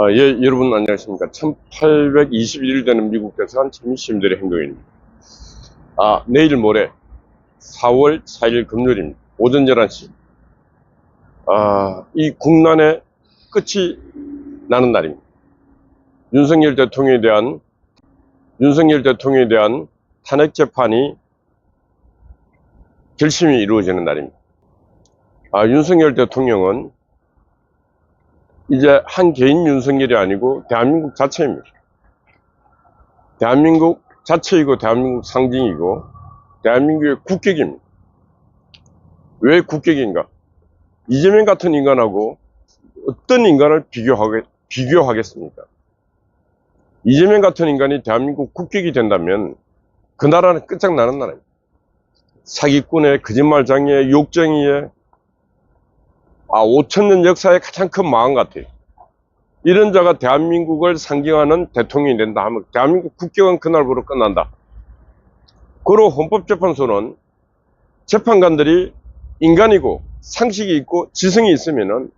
예, 여러분 안녕하십니까. 1821일 되는 미국 대사관 최민식님들의 행동입니다. 내일 모레 4월 4일 금요일입니다. 오전 11시. 이 국난의 끝이 나는 날입니다. 윤석열 대통령에 대한 탄핵 재판이 결심이 이루어지는 날입니다. 윤석열 대통령은 이제 한 개인 윤석열이 아니고 대한민국 자체입니다. 대한민국 자체이고 대한민국 상징이고 대한민국의 국격입니다. 왜 국격인가? 이재명 같은 인간하고 어떤 인간을 비교하겠습니까? 이재명 같은 인간이 대한민국 국격이 된다면 그 나라는 끝장나는 나라입니다. 사기꾼의 거짓말장애의 욕쟁이의 5천년 역사의 가장 큰 망한 같아요. 이런 자가 대한민국을 상징하는 대통령이 된다 하면 대한민국 국격은 그날부로 끝난다. 그리고 헌법재판소는 재판관들이 인간이고 상식이 있고 지성이 있으면은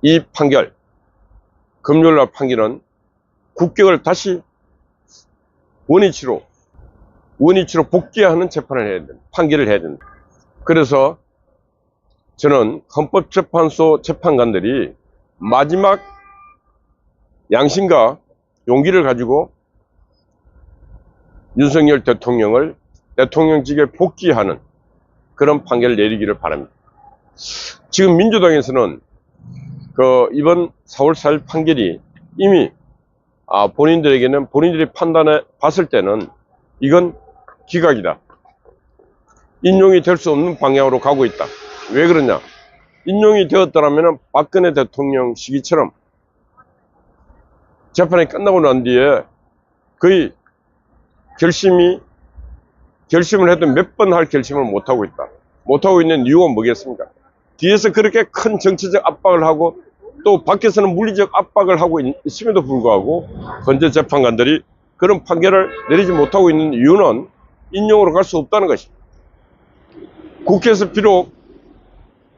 이 판결, 금요일날 판결은 국격을 다시 원위치로 복귀하는 재판을 해야 된다. 판결을 해야 된다. 그래서 저는 헌법재판소 재판관들이 마지막 양심과 용기를 가지고 윤석열 대통령을 대통령직에 복귀하는 그런 판결을 내리기를 바랍니다. 지금 민주당에서는 이번 4월 4일 판결이 이미 본인들에게는 본인들이 판단해 봤을 때는 이건 기각이다. 인용이 될 수 없는 방향으로 가고 있다. 왜 그러냐? 인용이 되었더라면 박근혜 대통령 시기처럼 재판이 끝나고 난 뒤에 거의 결심을 해도 몇 번 할 결심을 못하고 있다. 못하고 있는 이유가 뭐겠습니까? 뒤에서 그렇게 큰 정치적 압박을 하고 또 밖에서는 물리적 압박을 하고 있음에도 불구하고 헌재 재판관들이 그런 판결을 내리지 못하고 있는 이유는 인용으로 갈 수 없다는 것입니다. 국회에서 비록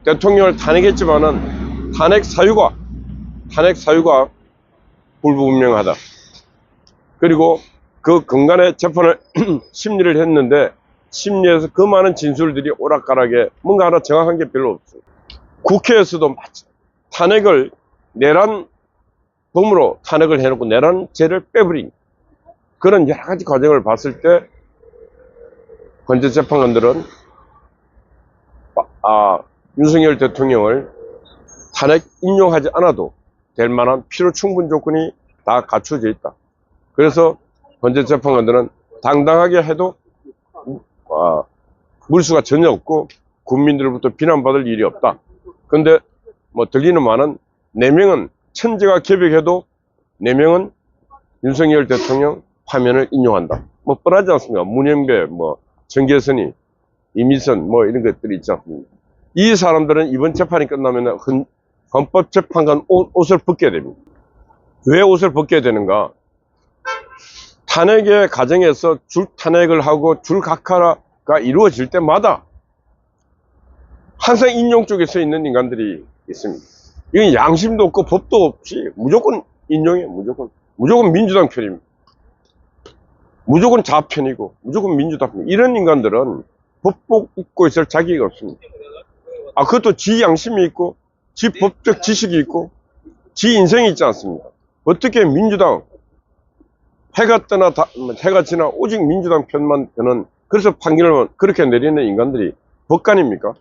대통령을 탄핵했지만은 탄핵 사유가 불분명하다. 그리고 그 근간의 재판을 심리를 했는데 심리에서 그 많은 진술들이 오락가락에 뭔가 하나 정확한 게 별로 없어요. 국회에서도 탄핵을 내란범으로 탄핵을 해놓고 내란죄를 빼버린 그런 여러 가지 과정을 봤을 때 헌재 재판관들은 윤석열 대통령을 탄핵 인용하지 않아도 될 만한 필요 충분 조건이 다 갖춰져 있다. 그래서 헌재 재판관들은 당당하게 해도 물수가 전혀 없고 국민들로부터 비난받을 일이 없다. 근데 들리는 말은 4명은 천재가 개벽해도 4명은 윤석열 대통령 파면을 인용한다. 뻔하지 않습니까? 문현배, 정계선이, 이미선 이런 것들이 있지 않습니까? 이 사람들은 이번 재판이 끝나면 헌법재판관 옷을 벗겨야 됩니다. 왜 옷을 벗겨야 되는가? 탄핵의 과정에서 줄 탄핵을 하고 줄 각하가 이루어질 때마다 항상 인용 쪽에 서 있는 인간들이 있습니다. 이건 양심도 없고 법도 없이 무조건 인용이에요. 무조건 민주당 편입니다. 무조건 좌편이고 무조건 민주당 편. 이런 인간들은 법복 입고 있을 자격이 없습니다. 그것도 지 양심이 있고 지 법적 지식이 있고 지 인생이 있지 않습니까? 어떻게 민주당 해가 지나 오직 민주당 편만 드는 그래서 판결을 그렇게 내리는 인간들이 법관입니까?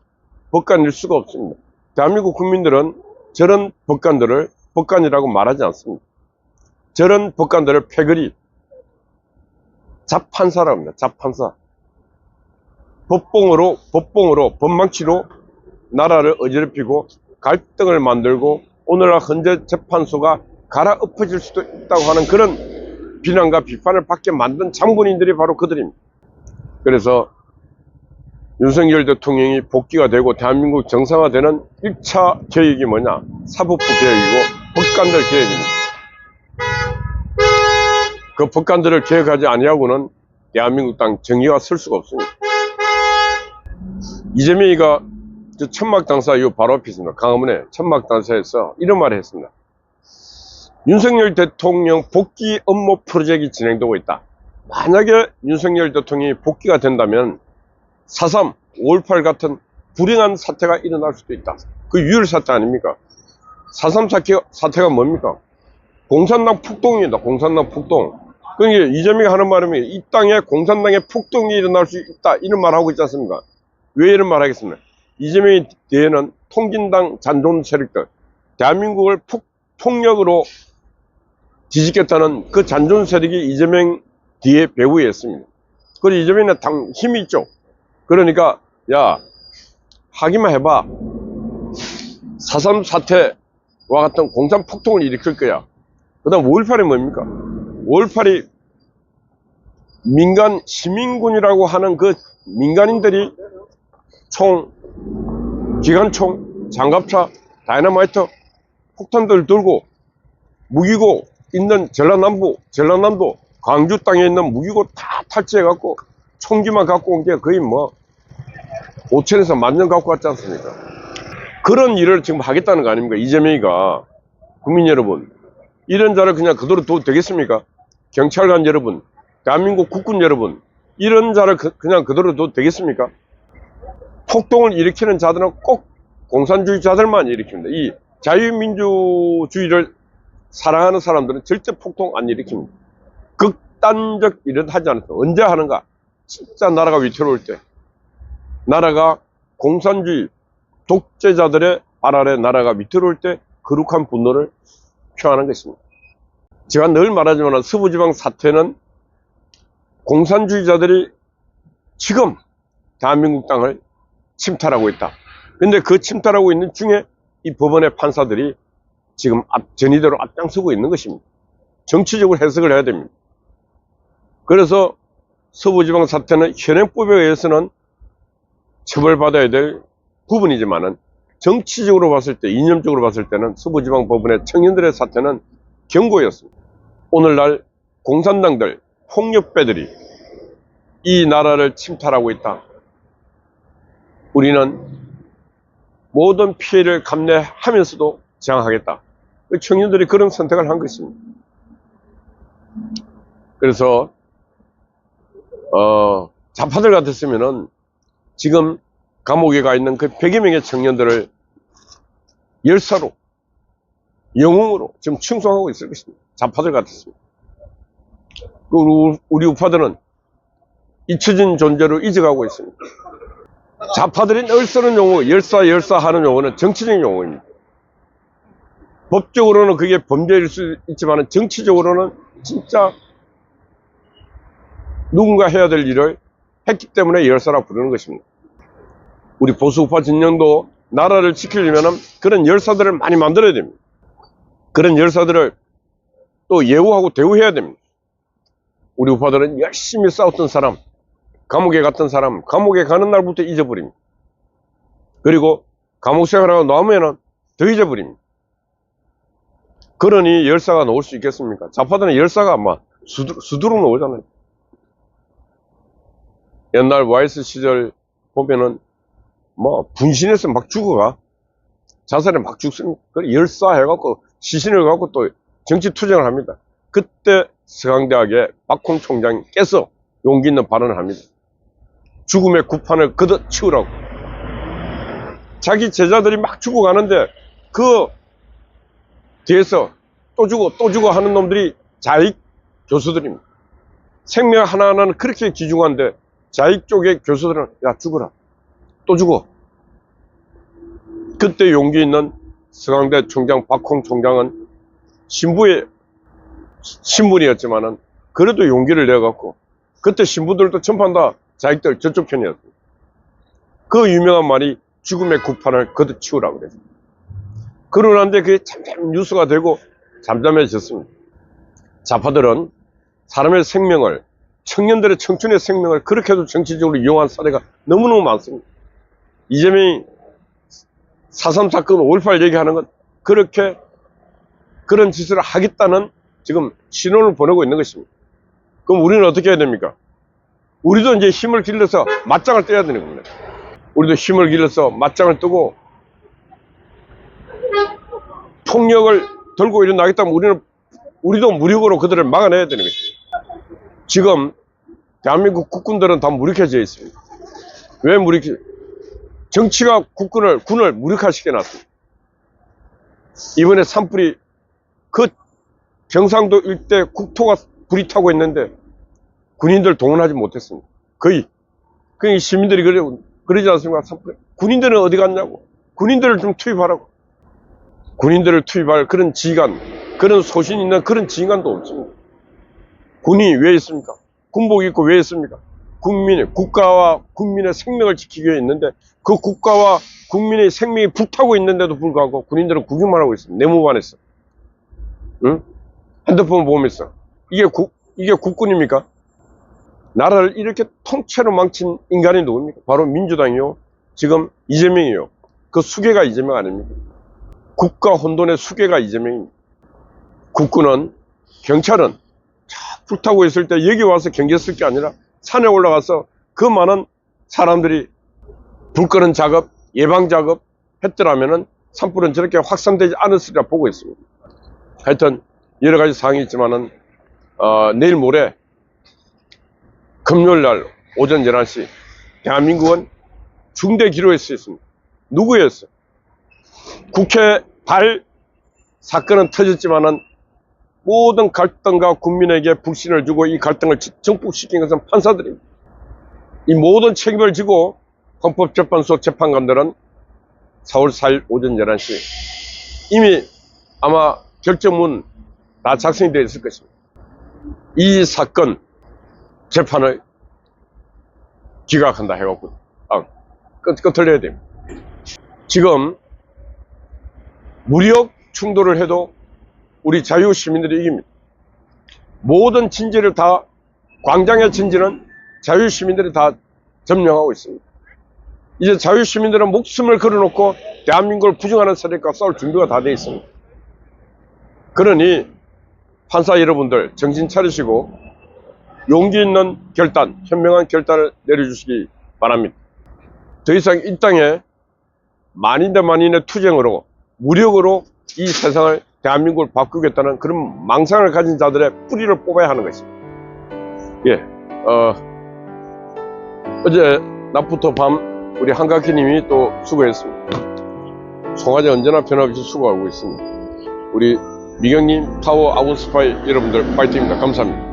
법관일 수가 없습니다. 대한민국 국민들은 저런 법관들을 법관이라고 말하지 않습니다. 저런 법관들을 패거리 자판사라고 합니다. 자판사. 법봉으로 법망치로 나라를 어지럽히고 갈등을 만들고 오늘날 헌재 재판소가 갈아엎어질 수도 있다고 하는 그런 비난과 비판을 받게 만든 장본인들이 바로 그들입니다. 그래서 윤석열 대통령이 복귀가 되고 대한민국 정상화되는 1차 계획이 뭐냐? 사법부 개혁이고 법관들 개혁입니다. 그 법관들을 개혁하지 아니하고는 대한민국 땅 정의가 설 수가 없습니다. 이재명이가 천막당사 요 바로 앞에 있습니다. 강화문에 천막당사에서 이런 말을 했습니다. 윤석열 대통령 복귀 업무 프로젝트가 진행되고 있다. 만약에 윤석열 대통령이 복귀가 된다면 4.3, 5.18 같은 불행한 사태가 일어날 수도 있다. 그 유혈 사태 아닙니까? 4.3 사태가 뭡니까? 공산당 폭동입니다. 공산당 폭동. 그러니까 이재명이 하는 말은 이 땅에 공산당의 폭동이 일어날 수 있다. 이런 말 하고 있지 않습니까? 왜 이런 말 하겠습니까? 이재명의 뒤에는 통진당 잔존 세력들, 대한민국을 폭력으로 뒤집겠다는 그 잔존 세력이 이재명 뒤에 배후에 있습니다. 그리고 이재명은 당 힘이 있죠. 그러니까 야 하기만 해봐. 4.3 사태와 같은 공산 폭동을 일으킬 거야. 그 다음 5.18이 뭡니까? 5.18이 민간 시민군이라고 하는 그 민간인들이 총, 기관총, 장갑차, 다이너마이트, 폭탄들 들고 무기고 있는 전라남도 광주 땅에 있는 무기고 다 탈취해갖고 총기만 갖고 온 게 거의 뭐 5천에서 10,000년 갖고 왔지 않습니까? 그런 일을 지금 하겠다는 거 아닙니까? 이재명이가. 국민 여러분, 이런 자를 그냥 그대로 둬도 되겠습니까? 경찰관 여러분, 대한민국 국군 여러분, 이런 자를 그냥 그대로 둬도 되겠습니까? 폭동을 일으키는 자들은 꼭 공산주의자들만 일으킵니다. 이 자유민주주의를 사랑하는 사람들은 절대 폭동 안 일으킵니다. 극단적 일은 하지 않습니다. 언제 하는가? 진짜 나라가 위태로울 때, 나라가 공산주의 독재자들의 발 아래 나라가 위태로울 때 거룩한 분노를 표하는 것입니다. 제가 늘 말하지만 서부지방 사태는 공산주의자들이 지금 대한민국 땅을 침탈하고 있다. 근데 그 침탈하고 있는 중에 이 법원의 판사들이 지금 전의대로 앞장서고 있는 것입니다. 정치적으로 해석을 해야 됩니다. 그래서 서부지방 사태는 현행법에 의해서는 처벌받아야 될 부분이지만은 정치적으로 봤을 때, 이념적으로 봤을 때는 서부지방 법원의 청년들의 사태는 경고였습니다. 오늘날 공산당들, 폭력배들이 이 나라를 침탈하고 있다. 우리는 모든 피해를 감내하면서도 저항하겠다. 청년들이 그런 선택을 한 것입니다. 그래서 좌파들 같았으면은 지금 감옥에 가 있는 그 100여 명의 청년들을 열사로, 영웅으로 지금 칭송하고 있을 것입니다. 좌파들 같았습니다. 우리 우파들은 잊혀진 존재로 잊어가고 있습니다. 좌파들이 늘 쓰는 용어, 열사 하는 용어는 정치적인 용어입니다. 법적으로는 그게 범죄일 수 있지만 정치적으로는 진짜 누군가 해야 될 일을 했기 때문에 열사라고 부르는 것입니다. 우리 보수우파 진영도 나라를 지키려면 그런 열사들을 많이 만들어야 됩니다. 그런 열사들을 또 예우하고 대우해야 됩니다. 우리 우파들은 열심히 싸웠던 사람, 감옥에 갔던 사람, 감옥에 가는 날부터 잊어버립니다. 그리고 감옥 생활하고 나오면 더 잊어버립니다. 그러니 열사가 나올 수 있겠습니까? 좌파들은 열사가 아마 수두룩 나오잖아요. 옛날 YS 시절 보면은 뭐 분신해서 막 죽어가, 자살에 막 죽습니다. 그래 열사 해갖고 시신을 갖고 또 정치 투쟁을 합니다. 그때 서강대학의 박홍 총장이 깨서 용기 있는 발언을 합니다. 죽음의 구판을 걷어치우라고. 자기 제자들이 막 죽어가는데 그 뒤에서 또 죽어 하는 놈들이 자익 교수들입니다. 생명 하나하나는 그렇게 귀중한데 자익 쪽의 교수들은 야 죽어라, 또 죽어. 그때 용기 있는 서강대 총장 박홍 총장은 신분이었지만은 그래도 용기를 내갖고, 그때 신부들도 전판 다 자익들 저쪽 편이었어요. 그 유명한 말이 죽음의 구판을 걷어치우라고 그랬어요. 그러는데 그게 잠잠 뉴스가 되고 잠잠해졌습니다. 좌파들은 사람의 생명을, 청년들의 청춘의 생명을 그렇게도 정치적으로 이용한 사례가 너무너무 많습니다. 이재명이 4.3 사건 5.18 얘기하는 건 그렇게 그런 짓을 하겠다는 지금 신호를 보내고 있는 것입니다. 그럼 우리는 어떻게 해야 됩니까? 우리도 이제 힘을 길러서 맞짱을 떠야 되는 겁니다. 우리도 힘을 길러서 맞짱을 뜨고 폭력을 들고 일어나겠다면 우리는 우리도 무력으로 그들을 막아내야 되는 것입니다. 지금 대한민국 국군들은 다 무력해져 있습니다. 왜 정치가 군을 무력화시켜 놨습니다. 이번에 산불이 그 경상도 일대 국토가 불이 타고 있는데 군인들 동원하지 못했습니다. 거의 시민들이 그러지 않습니까? 군인들은 어디 갔냐고. 군인들을 좀 투입하라고. 군인들을 투입할 그런 지휘관, 그런 소신 있는 그런 지휘관도 없습니다. 군이 왜 있습니까? 군복 입고 왜 있습니까? 국가와 국민의 생명을 지키기 위해 있는데 그 국가와 국민의 생명이 불타고 있는데도 불구하고 군인들은 구경만 하고 있습니다. 내무반에서. 응? 핸드폰 보면서. 이게 국군입니까? 나라를 이렇게 통째로 망친 인간이 누굽니까? 바로 민주당이요. 지금 이재명이요. 그 수괴가 이재명 아닙니까? 국가 혼돈의 수괴가 이재명입니다. 국군은, 경찰은 불타고 있을 때 여기 와서 경계 쓸 게 아니라 산에 올라가서 그 많은 사람들이 불 끄는 작업, 예방 작업 했더라면은 산불은 저렇게 확산되지 않았으리라 보고 있습니다. 하여튼 여러 가지 사항이 있지만은 내일 모레 금요일날 오전 11시 대한민국은 중대 기로에 서 있습니다. 누구였어? 국회 발 사건은 터졌지만은 모든 갈등과 국민에게 불신을 주고 이 갈등을 정복시킨 것은 판사들입니다. 이 모든 책임을 지고 헌법재판소 재판관들은 4월 4일 오전 11시 이미 아마 결정문 다 작성이 되어 있을 것입니다. 이 사건 재판을 기각한다 해갖고 끝을 내야 됩니다. 지금 무력 충돌을 해도 우리 자유시민들이 이깁니다. 모든 진지를 다, 광장의 진지는 자유시민들이 다 점령하고 있습니다. 이제 자유시민들은 목숨을 걸어놓고 대한민국을 부정하는 세력과 싸울 준비가 다 되어 있습니다. 그러니 판사 여러분들 정신 차리시고 용기 있는 결단, 현명한 결단을 내려주시기 바랍니다. 더 이상 이 땅에 만인 대 만인의 투쟁으로 무력으로 이 세상을 대한민국을 바꾸겠다는 그런 망상을 가진 자들의 뿌리를 뽑아야 하는 것입니다. 예, 어제 낮부터 밤 우리 한가키님이 또 수고했습니다. 송아지 언제나 변함없이 수고하고 있습니다. 우리 미경님, 타워 아군스파이 여러분들 파이팅입니다. 감사합니다.